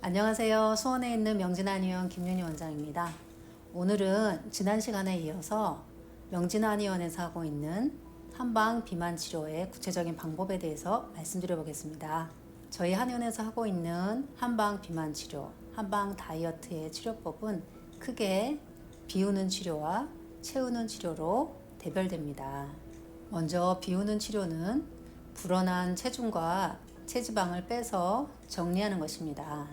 안녕하세요. 수원에 있는 명진한의원 김윤희 원장입니다. 오늘은 지난 시간에 이어서 명진한의원에서 하고 있는 한방 비만 치료의 구체적인 방법에 대해서 말씀드려 보겠습니다. 저희 한의원에서 하고 있는 한방 비만 치료, 한방 다이어트의 치료법은 크게 비우는 치료와 채우는 치료로 대별됩니다. 먼저 비우는 치료는 불어난 체중과 체지방을 빼서 정리하는 것입니다.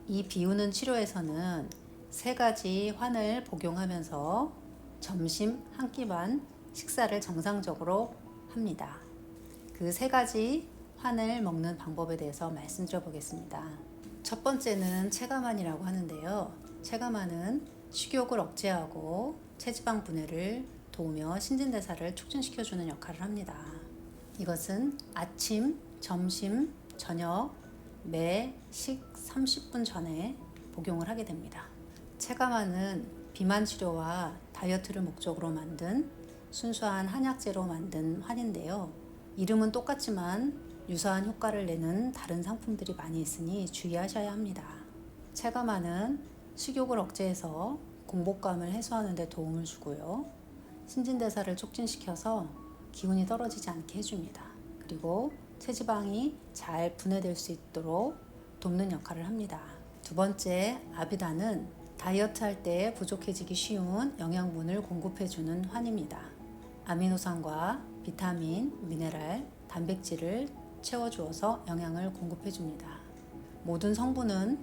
이 비우는 치료에서는 세 가지 환을 복용하면서 점심 한 끼만 식사를 정상적으로 합니다. 그 세 가지 환을 먹는 방법에 대해서 말씀드려 보겠습니다. 첫 번째는 체감환이라고 하는데요. 체감환은 식욕을 억제하고 체지방 분해를 도우며 신진대사를 촉진시켜주는 역할을 합니다. 이것은 아침, 점심, 저녁 매 식 30분 전에 복용을 하게 됩니다. 체감환은 비만 치료와 다이어트를 목적으로 만든 순수한 한약재로 만든 환인데요. 이름은 똑같지만 유사한 효과를 내는 다른 상품들이 많이 있으니 주의하셔야 합니다. 체감환은 식욕을 억제해서 공복감을 해소하는 데 도움을 주고요. 신진대사를 촉진시켜서 기운이 떨어지지 않게 해줍니다. 그리고 체지방이 잘 분해될 수 있도록 돕는 역할을 합니다. 두 번째, 아비다는 다이어트 할 때 부족해지기 쉬운 영양분을 공급해주는 환입니다. 아미노산과 비타민, 미네랄, 단백질을 채워주어서 영양을 공급해줍니다. 모든 성분은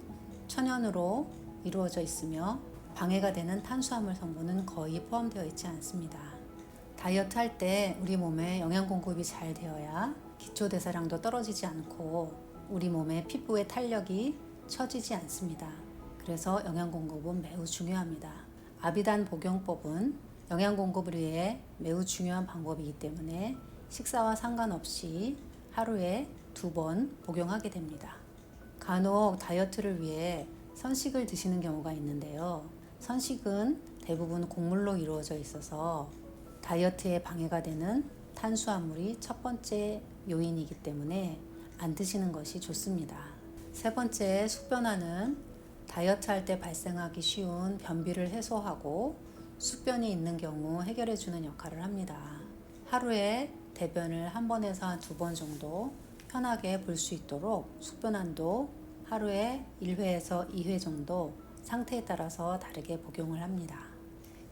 천연으로 이루어져 있으며 방해가 되는 탄수화물 성분은 거의 포함되어 있지 않습니다. 다이어트 할 때 우리 몸에 영양 공급이 잘 되어야 기초 대사량도 떨어지지 않고 우리 몸의 피부의 탄력이 처지지 않습니다. 그래서 영양 공급은 매우 중요합니다. 아비단 복용법은 영양 공급을 위해 매우 중요한 방법이기 때문에 식사와 상관없이 하루에 2번 복용하게 됩니다. 간혹 다이어트를 위해 선식을 드시는 경우가 있는데요. 선식은 대부분 곡물로 이루어져 있어서 다이어트에 방해가 되는 탄수화물이 첫 번째 요인이기 때문에 안 드시는 것이 좋습니다. 세 번째, 숙변화는 다이어트 할 때 발생하기 쉬운 변비를 해소하고 숙변이 있는 경우 해결해 주는 역할을 합니다. 하루에 대변을 1번에서 2번 정도 편하게 볼 수 있도록 숙변환도 하루에 1회에서 2회 정도 상태에 따라서 다르게 복용을 합니다.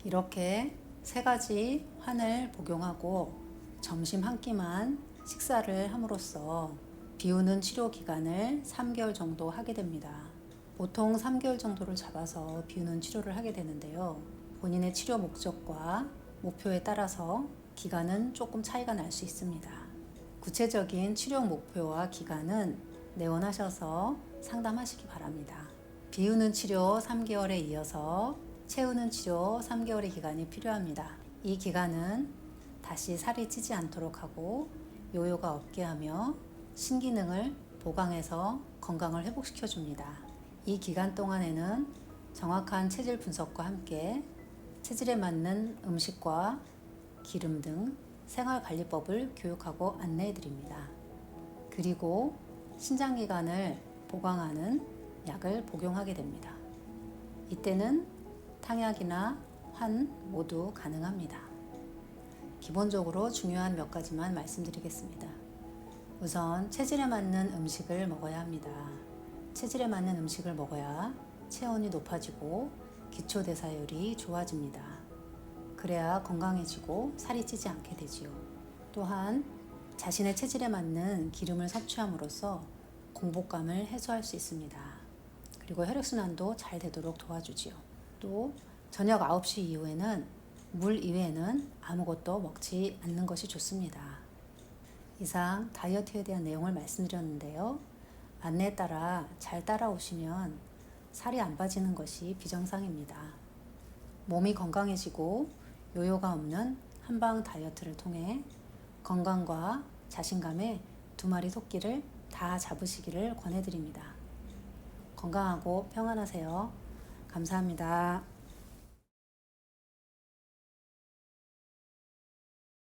이렇게 세 가지 환을 복용하고 점심 한 끼만 식사를 함으로써 비우는 치료 기간을 3개월 정도 하게 됩니다. 보통 3개월 정도를 잡아서 비우는 치료를 하게 되는데요. 본인의 치료 목적과 목표에 따라서 기간은 조금 차이가 날 수 있습니다. 구체적인 치료 목표와 기간은 내원하셔서 상담하시기 바랍니다. 비우는 치료 3개월에 이어서 채우는 치료 3개월의 기간이 필요합니다. 이 기간은 다시 살이 찌지 않도록 하고 요요가 없게 하며 신기능을 보강해서 건강을 회복시켜 줍니다. 이 기간 동안에는 정확한 체질 분석과 함께 체질에 맞는 음식과 기름 등 생활관리법을 교육하고 안내해 드립니다. 그리고 신장기관을 보강하는 약을 복용하게 됩니다. 이때는 탕약이나 환 모두 가능합니다. 기본적으로 중요한 몇 가지만 말씀드리겠습니다. 우선 체질에 맞는 음식을 먹어야 합니다. 체질에 맞는 음식을 먹어야 체온이 높아지고 기초대사율이 좋아집니다. 그래야 건강해지고 살이 찌지 않게 되지요. 또한 자신의 체질에 맞는 기름을 섭취함으로써 공복감을 해소할 수 있습니다. 그리고 혈액순환도 잘 되도록 도와주지요. 또 저녁 9시 이후에는 물 이외에는 아무것도 먹지 않는 것이 좋습니다. 이상 다이어트에 대한 내용을 말씀드렸는데요. 안내에 따라 잘 따라오시면 살이 안 빠지는 것이 비정상입니다. 몸이 건강해지고 요요가 없는 한방 다이어트를 통해 건강과 자신감에 2마리 토끼를 다 잡으시기를 권해드립니다. 건강하고 평안하세요. 감사합니다.